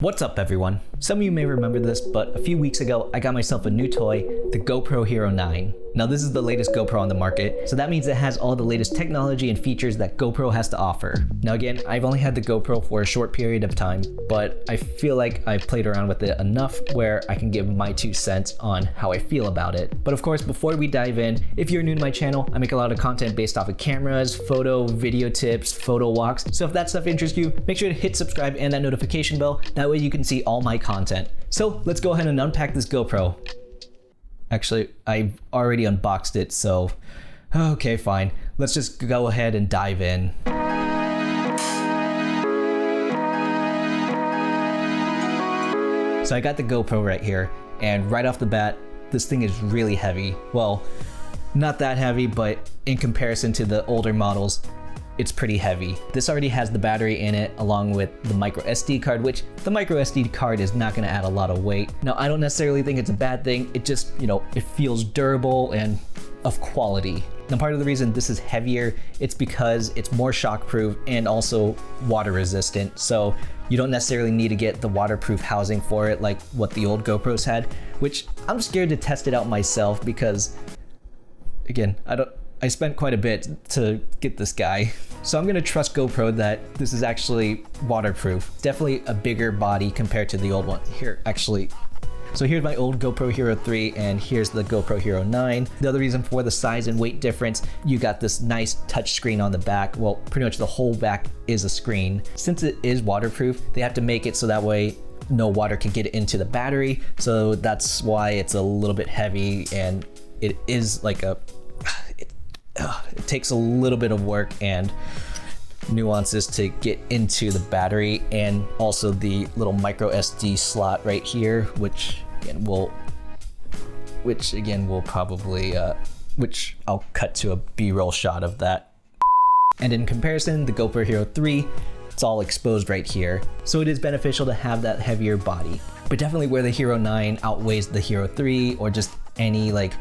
What's up everyone? Some of you may remember this, but a few weeks ago I got myself a new toy, the GoPro Hero 9. Now this is the latest GoPro on the market, so that means it has all the latest technology and features that GoPro has to offer. Now again, I've only had the GoPro for a short period of time, but I feel like I've played around with it enough where I can give my 2 cents on how I feel about it. But of course, before we dive in, if you're new to my channel, I make a lot of content based off of cameras, photo, video tips, photo walks. So if that stuff interests you, make sure to hit subscribe and that notification bell. That way you can see all my content. So let's go ahead and unpack this GoPro. Actually, I've already unboxed it, so okay, fine. Let's just go ahead and dive in. So I got the GoPro right here, and right off the bat, this thing is really heavy. Well, not that heavy, but in comparison to the older models, it's pretty heavy. This already has the battery in it along with the micro SD card, which the micro SD card is not gonna add a lot of weight. Now, I don't necessarily think it's a bad thing. It just, it feels durable and of quality. Now, part of the reason this is heavier, it's because it's more shockproof and also water resistant. So you don't necessarily need to get the waterproof housing for it like what the old GoPros had, which I'm scared to test it out myself because, again, I spent quite a bit to get this guy. So I'm gonna trust GoPro that this is actually waterproof. It's definitely a bigger body compared to the old one. Here, actually. So here's my old GoPro Hero 3 and here's the GoPro Hero 9. The other reason for the size and weight difference, you got this nice touch screen on the back. Well, pretty much the whole back is a screen. Since it is waterproof, they have to make it so that way no water can get into the battery. So that's why it's a little bit heavy, and it is like it takes a little bit of work and nuances to get into the battery, and also the little micro SD slot right here, which I'll cut to a B-roll shot of that. And in comparison, the GoPro Hero 3, it's all exposed right here. So it is beneficial to have that heavier body. But definitely where the Hero 9 outweighs the Hero 3 or just any like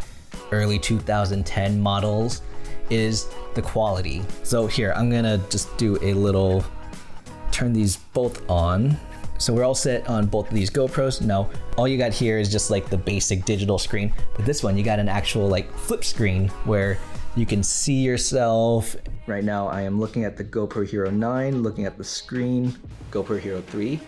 early 2010 models is the quality. So here, I'm gonna just do a little, turn these both on. So we're all set on both of these GoPros. Now, all you got here is just like the basic digital screen, but this one, you got an actual like flip screen where you can see yourself. Right now, I am looking at the GoPro Hero 9, looking at the screen, GoPro Hero 3.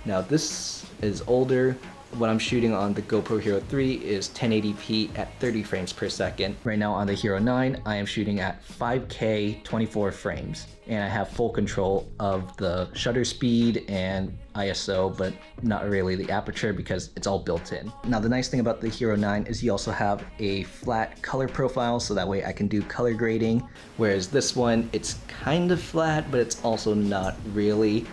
Now this is older. What I'm shooting on the GoPro Hero 3 is 1080p at 30 frames per second. Right now on the Hero 9, I am shooting at 5K 24 frames. And I have full control of the shutter speed and ISO, but not really the aperture because it's all built in. Now the nice thing about the Hero 9 is you also have a flat color profile, so that way I can do color grading. Whereas this one, it's kind of flat, but it's also not really.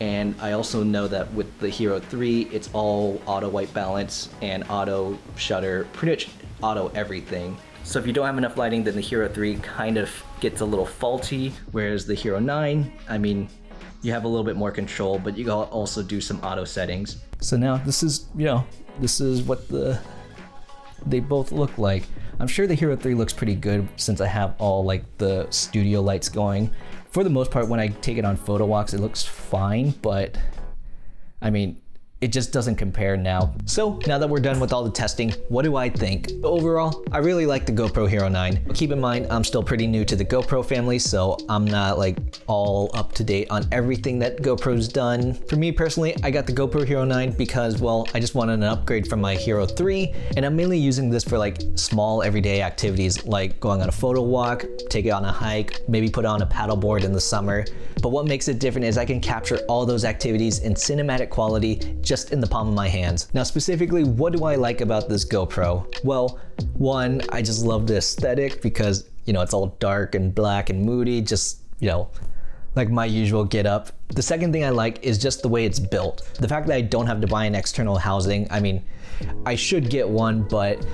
And I also know that with the Hero 3, it's all auto white balance and auto shutter, pretty much auto everything. So if you don't have enough lighting, then the Hero 3 kind of gets a little faulty, whereas the Hero 9, I mean, you have a little bit more control, but you can also do some auto settings. So now this is, this is what they both look like. I'm sure the Hero 3 looks pretty good since I have all like the studio lights going. For the most part, when I take it on photo walks, it looks fine, but I mean, it just doesn't compare now. So now that we're done with all the testing, what do I think? Overall, I really like the GoPro Hero 9. But keep in mind, I'm still pretty new to the GoPro family, so I'm not like all up to date on everything that GoPro's done. For me personally, I got the GoPro Hero 9 because, well, I just wanted an upgrade from my Hero 3, and I'm mainly using this for like small everyday activities like going on a photo walk, take it on a hike, maybe put on a paddleboard in the summer. But what makes it different is I can capture all those activities in cinematic quality just in the palm of my hands. Now specifically, what do I like about this GoPro? Well, one, I just love the aesthetic because, it's all dark and black and moody, just, like my usual get up. The second thing I like is just the way it's built. The fact that I don't have to buy an external housing. I mean, I should get one, but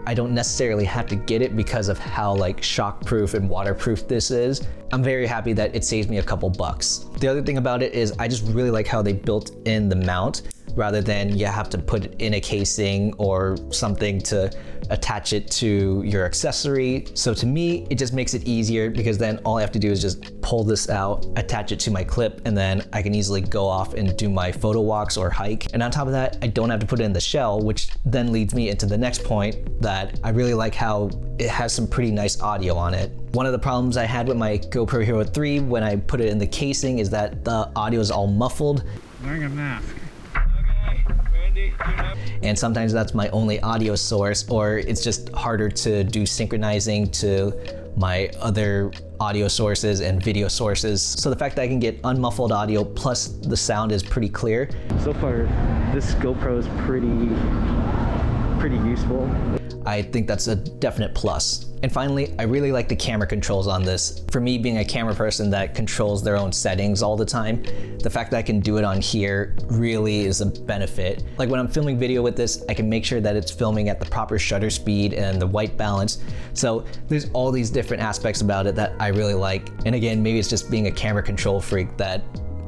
I don't necessarily have to get it because of how like shockproof and waterproof this is. I'm very happy that it saves me a couple bucks. The other thing about it is I just really like how they built in the mount. rather than you have to put it in a casing or something to attach it to your accessory. So to me, it just makes it easier because then all I have to do is just pull this out, attach it to my clip, and then I can easily go off and do my photo walks or hike. And on top of that, I don't have to put it in the shell, which then leads me into the next point that I really like how it has some pretty nice audio on it. One of the problems I had with my GoPro Hero 3 when I put it in the casing is that the audio is all muffled. Wearing a mask. And sometimes that's my only audio source, or it's just harder to do synchronizing to my other audio sources and video sources. So the fact that I can get unmuffled audio plus the sound is pretty clear. So far, this GoPro is pretty useful. I think that's a definite plus. And finally, I really like the camera controls on this. For me, being a camera person that controls their own settings all the time, the fact that I can do it on here really is a benefit. Like when I'm filming video with this, I can make sure that it's filming at the proper shutter speed and the white balance. So there's all these different aspects about it that I really like. And again, maybe it's just being a camera control freak that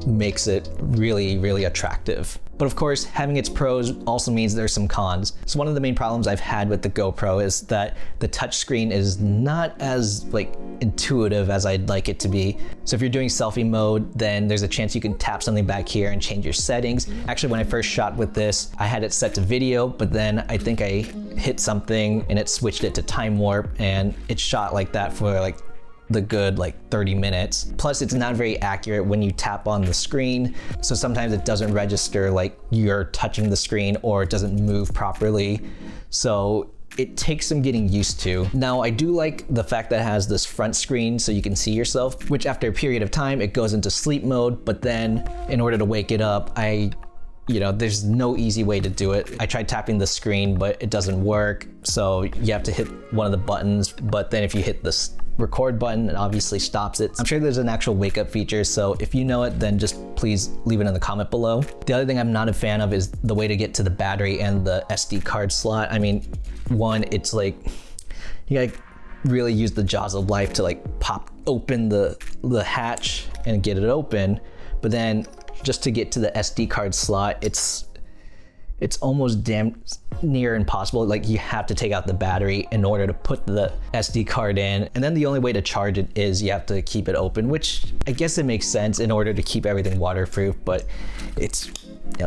makes it really attractive. But of course, having its pros also means there's some cons. So one of the main problems I've had with the GoPro is that the touchscreen is not as intuitive as I'd like it to be. So if you're doing selfie mode, then there's a chance you can tap something back here and change your settings. Actually, when I first shot with this, I had it set to video, but then I think I hit something and it switched it to time warp, and it shot like that for the good 30 minutes. Plus, it's not very accurate when you tap on the screen. So sometimes it doesn't register like you're touching the screen, or it doesn't move properly. So it takes some getting used to. Now, I do like the fact that it has this front screen so you can see yourself, which after a period of time, it goes into sleep mode. But then in order to wake it up, there's no easy way to do it. I tried tapping the screen, but it doesn't work. So you have to hit one of the buttons, but then if you hit this record button, it obviously stops it. I'm sure there's an actual wake up feature, so if you know it, then just please leave it in the comment below. The other thing I'm not a fan of is the way to get to the battery and the SD card slot. I mean, one, it's you gotta really use the jaws of life to pop open the hatch and get it open. But then just to get to the SD card slot, it's almost damn near impossible. You have to take out the battery in order to put the SD card in. And then the only way to charge it is you have to keep it open, which I guess it makes sense in order to keep everything waterproof, but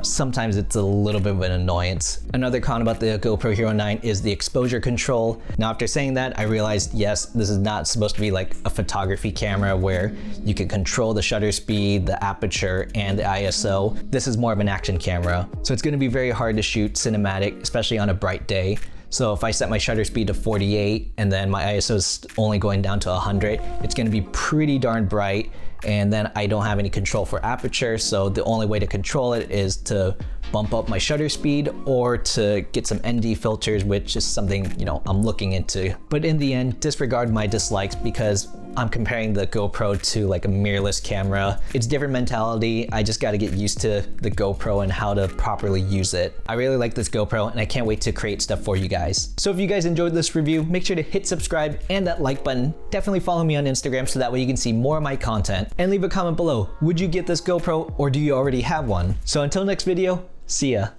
sometimes it's a little bit of an annoyance. Another con about the GoPro Hero 9 is the exposure control. Now, after saying that, I realized, yes, this is not supposed to be like a photography camera where you can control the shutter speed, the aperture, and the ISO. This is more of an action camera. So it's gonna be very hard to shoot cinematic, especially on a bright day. So if I set my shutter speed to 48 and then my ISO is only going down to 100, it's gonna be pretty darn bright. And then I don't have any control for aperture, so the only way to control it is to bump up my shutter speed or to get some ND filters, which is something I'm looking into. But in the end, disregard my dislikes because I'm comparing the GoPro to a mirrorless camera. It's different mentality. I just got to get used to the GoPro and how to properly use it. I really like this GoPro and I can't wait to create stuff for you guys. So if you guys enjoyed this review, make sure to hit subscribe and that like button. Definitely follow me on Instagram so that way you can see more of my content. And leave a comment below. Would you get this GoPro or do you already have one? So until next video, see ya.